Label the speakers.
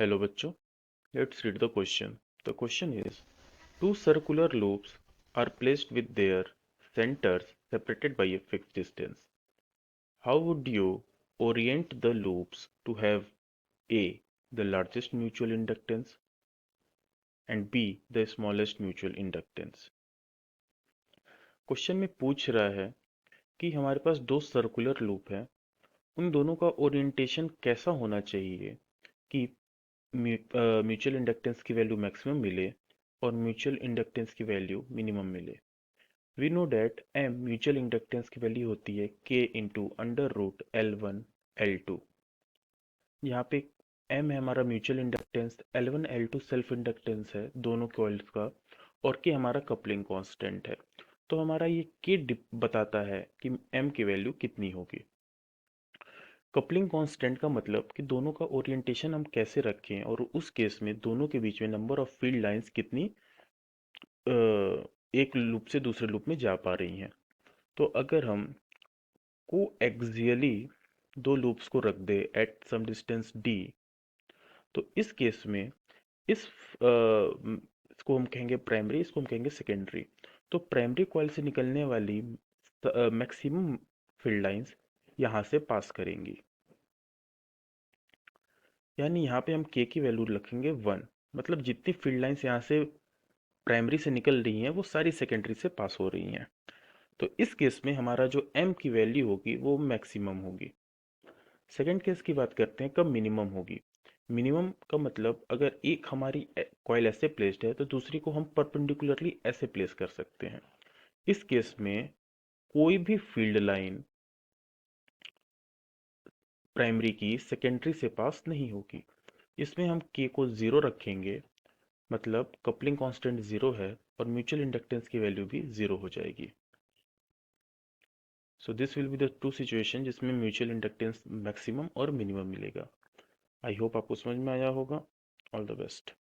Speaker 1: Hello बच्चों, let's read the question. The question is, two circular loops are placed with their centers separated by a fixed distance. How would you orient the loops to have A, the largest mutual inductance, and B, the smallest mutual inductance? Question में पूछ रहा है कि हमारे पास दो circular loop है, उन दोनों का ओरिएंटेशन कैसा होना चाहिए कि म्यूचुअल इंडक्टेंस की वैल्यू मैक्सिमम मिले और म्यूचुअल इंडक्टेंस की वैल्यू मिनिमम मिले। We know that M mutual inductance की वैल्यू होती है के into under root L1 L2। यहाँ पे एम है हमारा mutual inductance, L1 L2 self inductance है दोनों कॉइल्स का, और के हमारा कपलिंग कांस्टेंट है। तो हमारा ये के बताता है कि एम की वैल्यू कितनी होगी। कपलिंग कांस्टेंट का मतलब कि दोनों का ओरिएंटेशन हम कैसे रखें, और उस केस में दोनों के बीच में नंबर ऑफ फील्ड लाइंस कितनी एक लूप से दूसरे लूप में जा पा रही हैं। तो अगर हम को एक्सियली दो लूप्स को रख दे एट सम डिस्टेंस डी, तो इस केस में इसको हम कहेंगे प्राइमरी, इसको हम कहेंगे सेकेंडरी। तो प्राइमरी कॉइल से निकलने वाली मैक्सिमम फील्ड लाइंस यहाँ से पास करेंगी, यानी यहाँ पे हम के की वैल्यू रखेंगे 1। मतलब जितनी फील्ड लाइंस यहाँ से प्राइमरी से निकल रही हैं वो सारी सेकेंडरी से पास हो रही हैं। तो इस केस में हमारा जो एम की वैल्यू होगी वो मैक्सिमम होगी। सेकेंड केस की बात करते हैं कब मिनिमम होगी। मिनिमम का मतलब अगर एक हमारी कॉइल ऐसे प्लेस्ड है तो दूसरी को हम परपेंडिकुलरली ऐसे प्लेस कर सकते हैं। इस केस में कोई भी फील्ड लाइन प्राइमरी की सेकेंडरी से पास नहीं होगी। इसमें हम के को 0 रखेंगे, मतलब कपलिंग कांस्टेंट 0 है और म्यूचुअल इंडक्टेंस की वैल्यू भी 0 हो जाएगी। So this will be the two situation जिसमें म्यूचुअल इंडक्टेंस मैक्सिमम और मिनिमम मिलेगा। आई होप आपको समझ में आया होगा। All the best.